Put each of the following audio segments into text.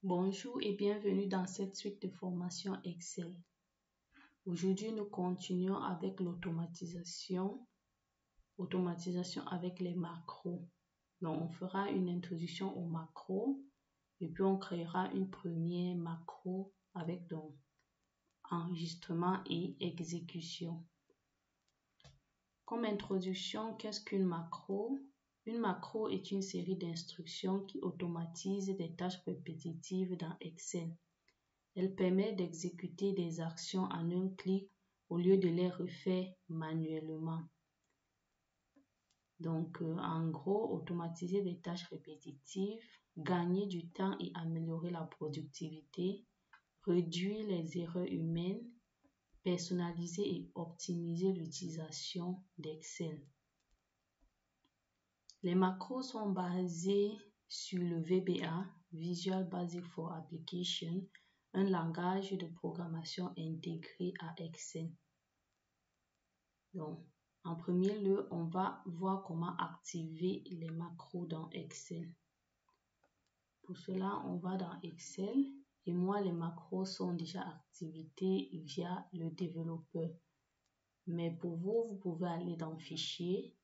Bonjour et bienvenue dans cette suite de formation Excel. Aujourd'hui, nous continuons avec l'automatisation avec les macros. Donc, on fera une introduction aux macros et puis on créera une première macro avec donc enregistrement et exécution. Comme introduction, qu'est-ce qu'une macro? Une macro est une série d'instructions qui automatisent des tâches répétitives dans Excel. Elle permet d'exécuter des actions en un clic au lieu de les refaire manuellement. Donc, en gros, automatiser des tâches répétitives, gagner du temps et améliorer la productivité, réduire les erreurs humaines, personnaliser et optimiser l'utilisation d'Excel. Les macros sont basés sur le VBA, Visual Basic for Application, un langage de programmation intégré à Excel. Donc, en premier lieu, on va voir comment activer les macros dans Excel. Pour cela, on va dans Excel et moi, les macros sont déjà activés via le développeur. Mais pour vous, vous pouvez aller dans Fichier,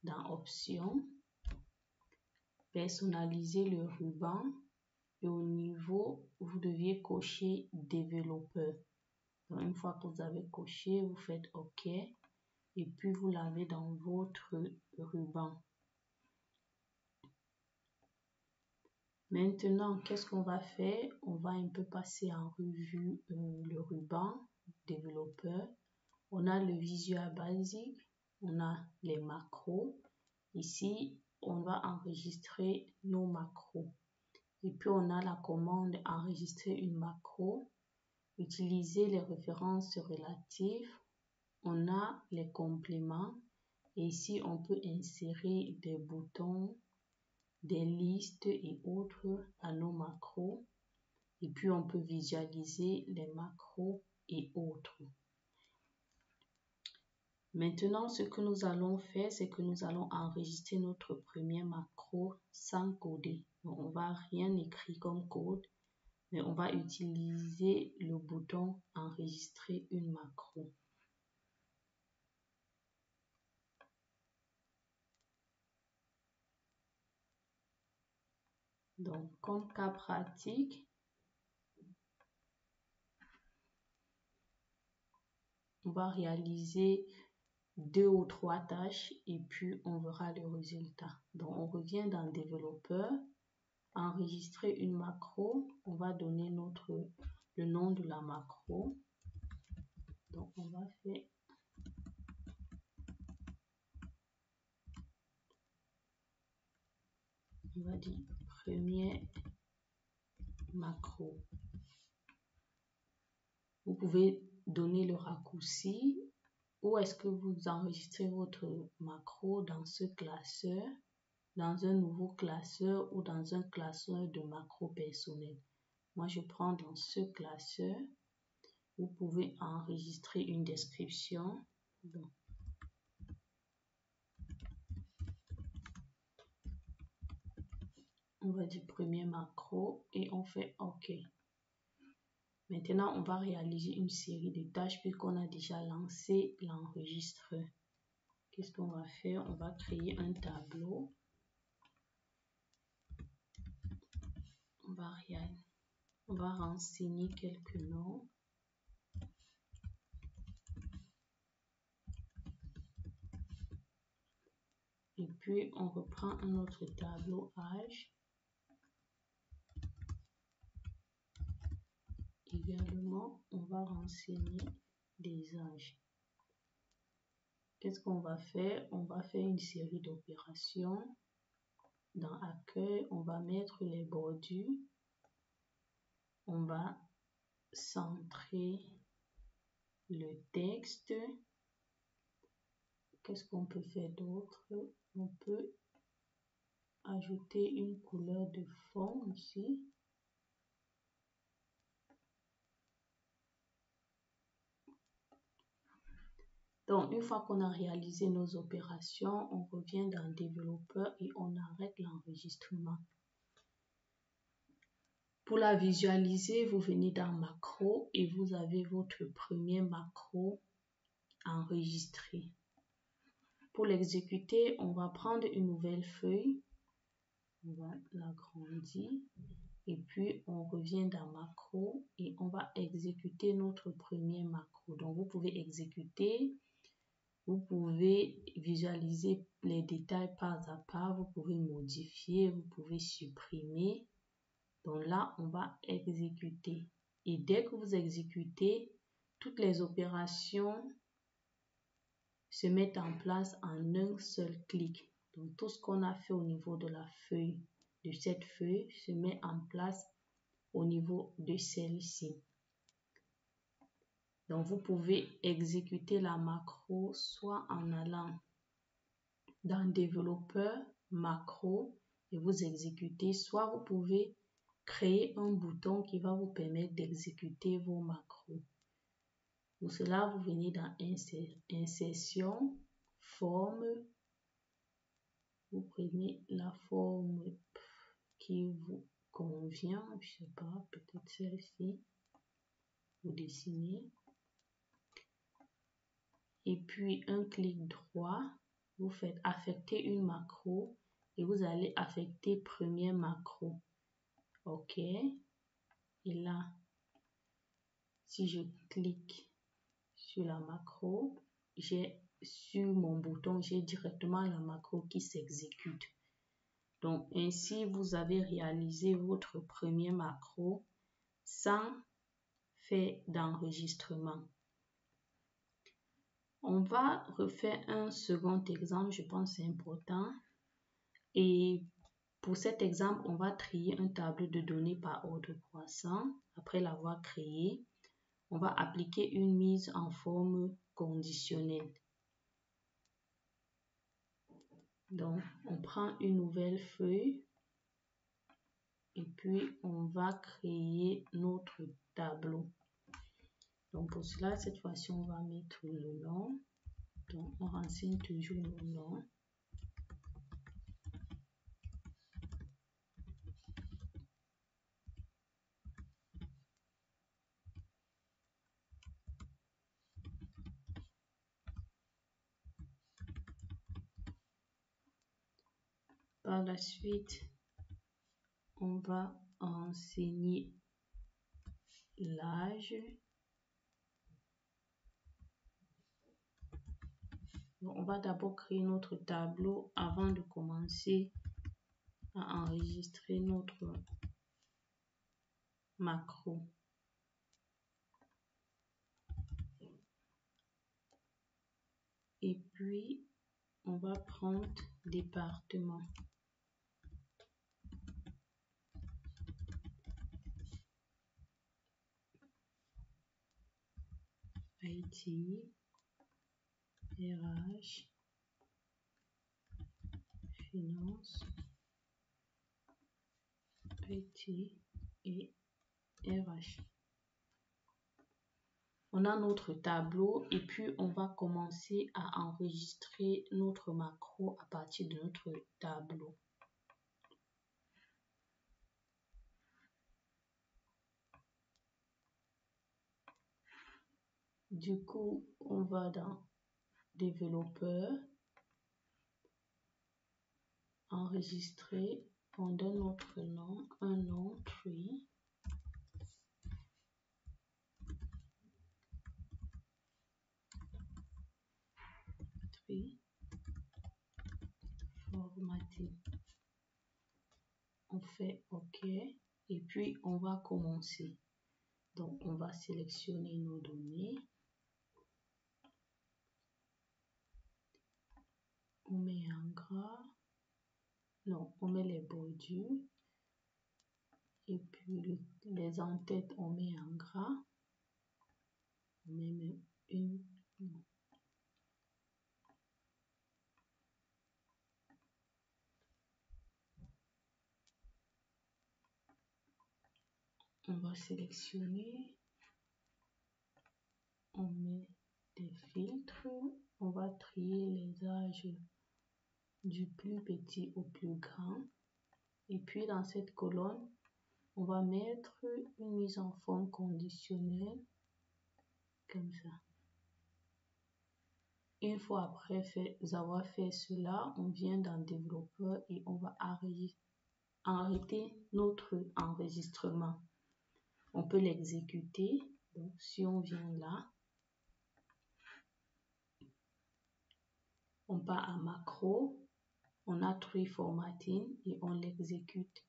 dans Options, personnaliser le ruban et au niveau, vous deviez cocher Développeur. Donc, une fois que vous avez coché, vous faites OK et puis vous l'avez dans votre ruban. Maintenant, qu'est-ce qu'on va faire? On va un peu passer en revue le ruban développeur. On a le Visual Basic, on a les macros. Ici, on va enregistrer nos macros. Et puis, on a la commande enregistrer une macro, utiliser les références relatives. On a les compléments et ici, on peut insérer des boutons, des listes et autres à nos macros. Et puis, on peut visualiser les macros et autres. Maintenant, ce que nous allons faire, c'est que nous allons enregistrer notre premier macro sans coder. Donc, on va rien écrire comme code, mais on va utiliser le bouton enregistrer une macro. Donc, comme cas pratique, on va réaliser 2 ou 3 tâches et puis on verra le résultat. Donc, on revient dans Développeur, enregistrer une macro. On va donner le nom de la macro. Donc, on va faire premier macro. Vous pouvez donner le raccourci ou est-ce que vous enregistrez votre macro dans ce classeur, dans un nouveau classeur ou dans un classeur de macro personnel. Moi, je prends dans ce classeur. Vous pouvez enregistrer une description. Donc, on va dire premier macro et on fait OK. Maintenant, on va réaliser une série de tâches puisqu'on a déjà lancé l'enregistreur. Qu'est-ce qu'on va faire? On va créer un tableau. On va renseigner quelques noms. Et puis, on reprend un autre tableau âge. Également, on va renseigner des âges. Qu'est-ce qu'on va faire? On va faire une série d'opérations. Dans Accueil, on va mettre les bordures. On va centrer le texte. Qu'est-ce qu'on peut faire d'autre? On peut ajouter une couleur de fond ici. Donc, une fois qu'on a réalisé nos opérations, on revient dans Développeur et on arrête l'enregistrement. Pour la visualiser, vous venez dans macro et vous avez votre premier macro enregistré. Pour l'exécuter, on va prendre une nouvelle feuille, on va l'agrandir et puis on revient dans macro et on va exécuter notre premier macro. Donc vous pouvez exécuter, vous pouvez visualiser les détails pas à pas, vous pouvez modifier, vous pouvez supprimer. Donc là, on va exécuter. Et dès que vous exécutez, toutes les opérations se mettent en place en un seul clic. Donc tout ce qu'on a fait au niveau de la feuille, de cette feuille, se met en place au niveau de celle-ci. Donc vous pouvez exécuter la macro soit en allant dans développeur, macro et vous exécutez, soit vous pouvez créer un bouton qui va vous permettre d'exécuter vos macros. Pour cela, vous venez dans insertion, forme, vous prenez la forme qui vous convient, je sais pas, peut-être celle-ci, vous dessinez. Et puis un clic droit, vous faites affecter une macro et vous allez affecter premier macro. OK. Et là, si je clique sur la macro, sur mon bouton, j'ai directement la macro qui s'exécute. Donc ainsi, vous avez réalisé votre premier macro sans faire d'enregistrement. On va refaire un second exemple, je pense que c'est important. Et pour cet exemple, on va trier un tableau de données par ordre croissant. Après l'avoir créé, on va appliquer une mise en forme conditionnelle. Donc, on prend une nouvelle feuille et puis on va créer notre tableau. Donc, pour cela, cette fois-ci, on va mettre le nom. Donc, on renseigne toujours le nom. Par la suite, on va renseigner l'âge. On va d'abord créer notre tableau avant de commencer à enregistrer notre macro. Et puis, on va prendre département. IT, RH, finance, IT et RH. On a notre tableau et puis on va commencer à enregistrer notre macro à partir de notre tableau. Du coup, on va dans développeur, enregistrer, on donne notre nom, un nom, tree. Formater. On fait OK et puis on va commencer. Donc on va sélectionner nos données. On met en gras. Non, on met les bordures. Et puis les en-têtes, on met en gras. On met même une. Non. On va sélectionner. On met des filtres. On va trier les âges du plus petit au plus grand. Et puis dans cette colonne, On va mettre une mise en forme conditionnelle, comme ça. Une fois après avoir fait cela, on vient dans développeur et on va arrêter notre enregistrement. On peut l'exécuter. Donc, si on vient là, on part à macro, on a tree formatting et on l'exécute.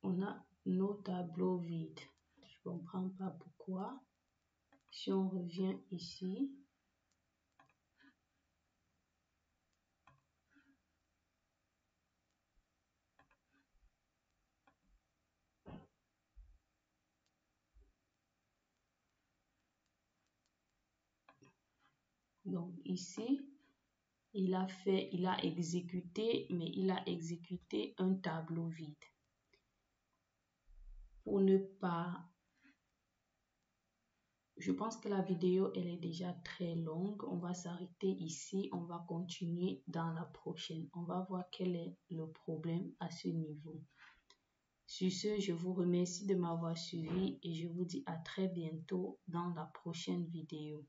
On a nos tableaux vides. Je ne comprends pas pourquoi. Si on revient ici, donc ici, il a exécuté, mais il a exécuté un tableau vide. Pour ne pas... Je pense que la vidéo, elle est déjà très longue. On va s'arrêter ici. On va continuer dans la prochaine. On va voir quel est le problème à ce niveau. Sur ce, je vous remercie de m'avoir suivi et je vous dis à très bientôt dans la prochaine vidéo.